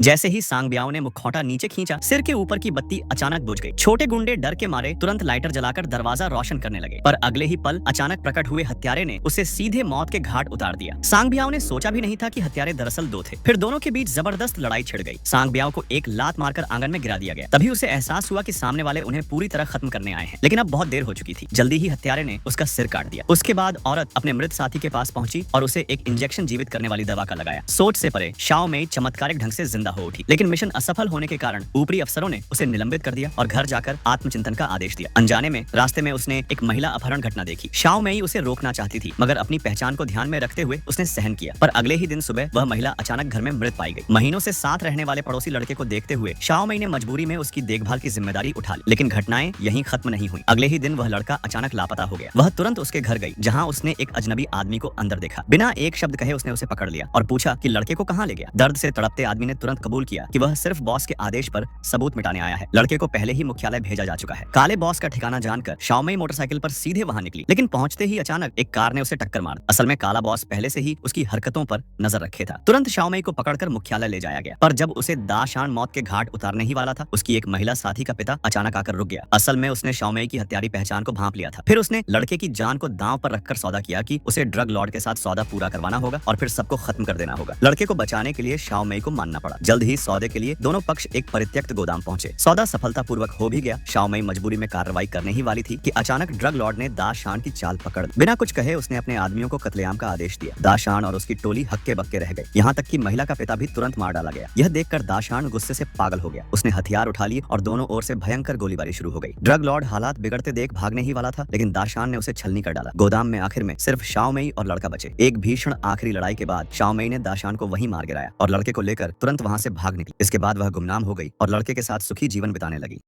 जैसे ही सांग ब्याओ ने मुखौटा नीचे खींचा, सिर के ऊपर की बत्ती अचानक बुझ गई। छोटे गुंडे डर के मारे तुरंत लाइटर जलाकर दरवाजा रोशन करने लगे, पर अगले ही पल अचानक प्रकट हुए हत्यारे ने उसे सीधे मौत के घाट उतार दिया। सांग ब्याओ ने सोचा भी नहीं था कि हत्यारे दरअसल दो थे। फिर दोनों के बीच जबरदस्त लड़ाई छिड़ गई। सांग ब्याओ को एक लात मारकर आंगन में गिरा दिया गया। तभी उसे एहसास हुआ कि सामने वाले उन्हें पूरी तरह खत्म करने आए हैं, लेकिन अब बहुत देर हो चुकी थी। जल्दी ही हत्यारे ने उसका सिर काट दिया। उसके बाद औरत अपने मृत साथी के पास पहुंची और उसे एक इंजेक्शन जीवित करने वाली दवा का लगाया। सोच से परे शाओ मेई चमत्कारिक ढंग से जिंदा हो उठी, लेकिन मिशन असफल होने के कारण ऊपरी अफसरों ने उसे निलंबित कर दिया और घर जाकर आत्मचिंतन का आदेश दिया। अनजाने में रास्ते में उसने एक महिला अपहरण घटना देखी। शाओ मेई उसे रोकना चाहती थी, मगर अपनी पहचान को ध्यान में रखते हुए उसने सहन किया। पर अगले ही दिन सुबह वह महिला अचानक घर में मृत पाई गई। महीनों से साथ रहने वाले पड़ोसी लड़के को देखते हुए शाओ मेई ने मजबूरी में उसकी देखभाल की जिम्मेदारी उठा ली। लेकिन घटनाएं यहीं खत्म नहीं हुई। अगले ही दिन वह लड़का अचानक लापता हो गया। वह तुरंत उसके घर गई, जहाँ उसने एक अजनबी आदमी को अंदर देखा। बिना एक शब्द कहे उसने उसे पकड़ लिया और पूछा कि लड़के को कहाँ ले गया। दर्द से तड़पते आदमी ने तुरंत कबूल किया कि वह सिर्फ बॉस के आदेश पर सबूत मिटाने आया है। लड़के को पहले ही मुख्यालय भेजा जा चुका है। काले बॉस का ठिकाना जानकर शाओ मेई मोटरसाइकिल पर सीधे वहां निकली, लेकिन पहुंचते ही अचानक एक कार ने उसे टक्कर मार दी। असल में काला बॉस पहले से ही उसकी हरकतों पर नजर रखे था। तुरंत शाओ मेई को पकड़कर मुख्यालय ले जाया गया, पर जब उसे दाशान मौत के घाट उतारने ही वाला था, उसकी एक महिला साथी का पिता अचानक आकर रुक गया। असल में उसने शाओ मेई की हत्यारी पहचान को भांप लिया था। फिर उसने लड़के की जान को दांव पर रखकर सौदा किया कि उसे ड्रग लॉर्ड के साथ सौदा पूरा करवाना होगा और फिर सबको खत्म कर देना होगा। लड़के को बचाने के लिए शाओ मेई को मानना पड़ा। जल्द ही सौदे के लिए दोनों पक्ष एक परित्यक्त गोदाम पहुंचे। सौदा सफलतापूर्वक हो भी गया। शाओ मेई मजबूरी में कार्रवाई करने ही वाली थी कि अचानक ड्रग लॉर्ड ने दाशान की चाल पकड़ ली। बिना कुछ कहे उसने अपने आदमियों को कत्लेआम का आदेश दिया। दाशान और उसकी टोली हक्के बक्के रह गई। यहाँ तक कि महिला का पिता भी तुरंत मार डाला गया। यह देखकर दाशान गुस्से से पागल हो गया। उसने हथियार उठा लिए और दोनों ओर से भयंकर गोलीबारी शुरू हो गई। ड्रग लॉर्ड हालात बिगड़ते देख भागने ही वाला था, लेकिन दाशान ने उसे छलनी कर डाला। गोदाम में आखिर में सिर्फ शाओ मेई और लड़का बचे। एक भीषण आखिरी लड़ाई के बाद शाओ मेई ने दाशान को वहीं मार गिराया और लड़के को लेकर तुरंत वहां से भाग निकली। इसके बाद वह गुमनाम हो गई और लड़के के साथ सुखी जीवन बिताने लगी।